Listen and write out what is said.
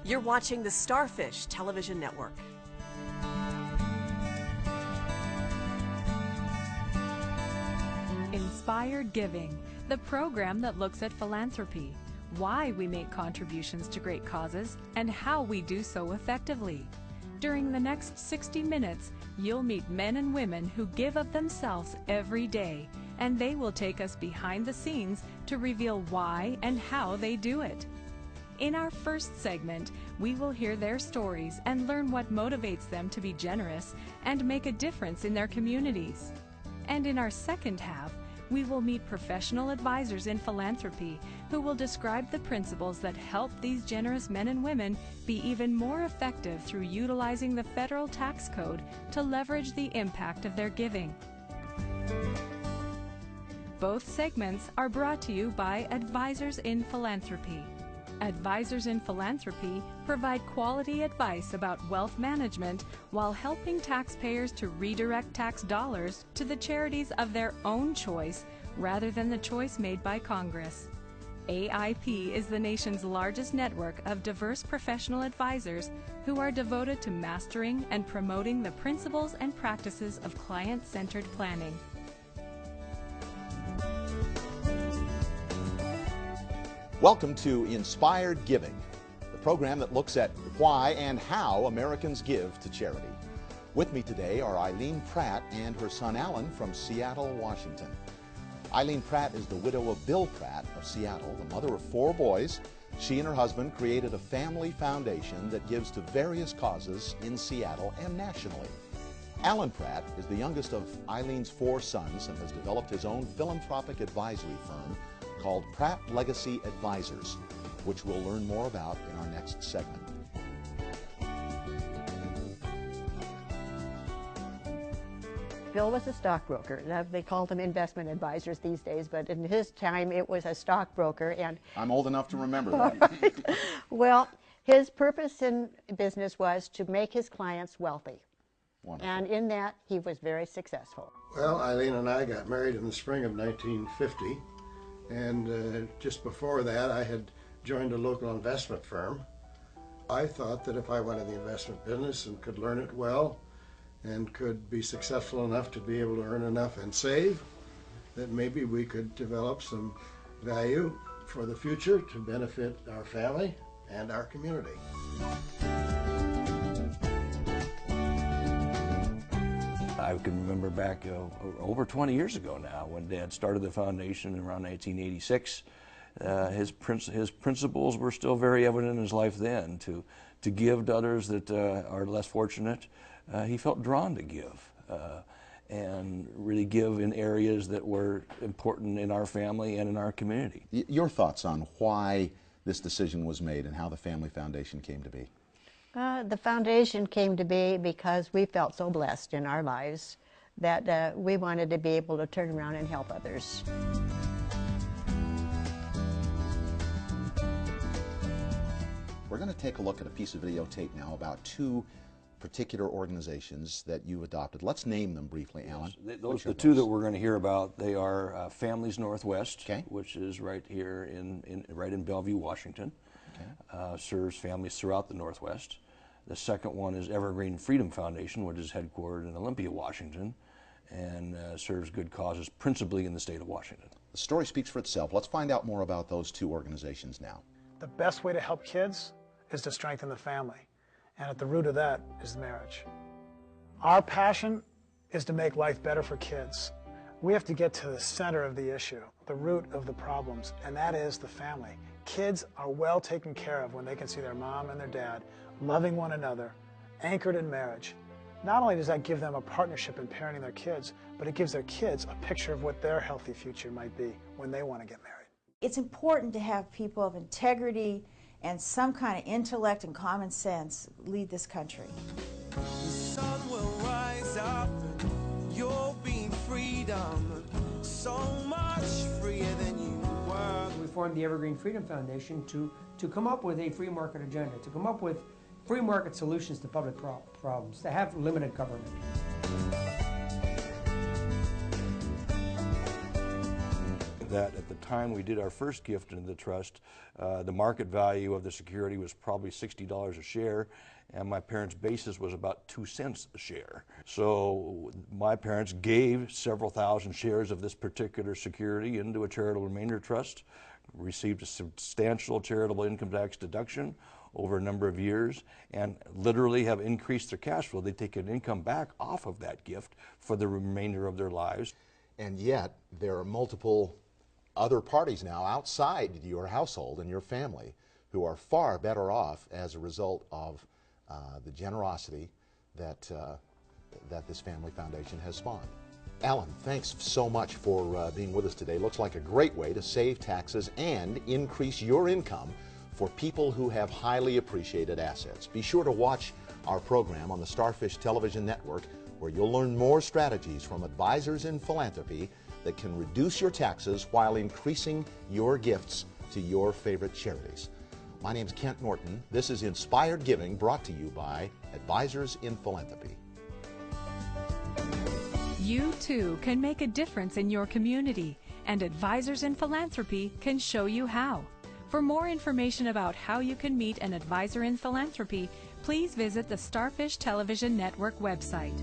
You're watching the Starfish Television Network. Inspired Giving, the program that looks at philanthropy, why we make contributions to great causes, and how we do so effectively. During the next 60 minutes, you'll meet men and women who give of themselves every day, and they will take us behind the scenes to reveal why and how they do it. In our first segment, we will hear their stories and learn what motivates them to be generous and make a difference in their communities. And in our second half, we will meet professional advisors in philanthropy who will describe the principles that help these generous men and women be even more effective through utilizing the federal tax code to leverage the impact of their giving. Both segments are brought to you by Advisors in Philanthropy. Advisors in Philanthropy provide quality advice about wealth management while helping taxpayers to redirect tax dollars to the charities of their own choice rather than the choice made by Congress. AIP is the nation's largest network of diverse professional advisors who are devoted to mastering and promoting the principles and practices of client-centered planning. Welcome to Inspired Giving, the program that looks at why and how Americans give to charity. With me today are Eileen Pratt and her son Alan from Seattle, Washington. Eileen Pratt is the widow of Bill Pratt of Seattle, the mother of 4 boys. She and her husband created a family foundation that gives to various causes in Seattle and nationally. Alan Pratt is the youngest of Eileen's 4 sons and has developed his own philanthropic advisory firm called Pratt Legacy Advisors, which we'll learn more about in our next segment. Bill was a stockbroker. They call them investment advisors these days, but in his time it was a stockbroker. And I'm old enough to remember that. well, his purpose in business was to make his clients wealthy. Wonderful. And in that, he was very successful. Well, Eileen and I got married in the spring of 1950. And just before that, I had joined a local investment firm. I thought that if I went in the investment business and could learn it well and could be successful enough to be able to earn enough and save, that maybe we could develop some value for the future to benefit our family and our community. I can remember back over 20 years ago now when Dad started the foundation around 1986. His principles were still very evident in his life then, to give to others that are less fortunate. He felt drawn to give and really give in areas that were important in our family and in our community. Your thoughts on why this decision was made and how the Family Foundation came to be? The foundation came to be because we felt so blessed in our lives that we wanted to be able to turn around and help others. We're going to take a look at a piece of videotape now about 2 particular organizations that you adopted. Let's name them briefly, Alan. Yes, the 2 that we're going to hear about, they are Families Northwest, okay, which is right here right in Bellevue, Washington. Serves families throughout the Northwest. The second one is Evergreen Freedom Foundation, which is headquartered in Olympia, Washington, and serves good causes principally in the state of Washington. The story speaks for itself. Let's find out more about those 2 organizations now. The best way to help kids is to strengthen the family, and at the root of that is marriage. Our passion is to make life better for kids. We have to get to the center of the issue, the root of the problems, and that is the family. Kids are well taken care of when they can see their mom and their dad loving one another, anchored in marriage. Not only does that give them a partnership in parenting their kids, but it gives their kids a picture of what their healthy future might be when they want to get married. It's important to have people of integrity and some kind of intellect and common sense lead this country. The sun will rise up and you'll be freedom, so much freer than you were. We formed the Evergreen Freedom Foundation to come up with a free market agenda, to come up with free market solutions to public problems, to have limited government. that at the time we did our first gift into the trust, the market value of the security was probably $60 a share, and my parents' basis was about 2 cents a share. So my parents gave several thousand shares of this particular security into a charitable remainder trust, received a substantial charitable income tax deduction over a number of years, and literally have increased their cash flow. They take an income back off of that gift for the remainder of their lives. And yet, there are multiple other parties now outside your household and your family who are far better off as a result of the generosity that this family foundation has spawned. Alan, thanks so much for being with us today. Looks like a great way to save taxes and increase your income for people who have highly appreciated assets. Be sure to watch our program on the Starfish Television Network, where you'll learn more strategies from advisors in philanthropy that can reduce your taxes while increasing your gifts to your favorite charities. My name's Kent Norton. This is Inspired Giving, brought to you by Advisors in Philanthropy. You too can make a difference in your community, and Advisors in Philanthropy can show you how. For more information about how you can meet an advisor in philanthropy, please visit the Starfish Television Network website.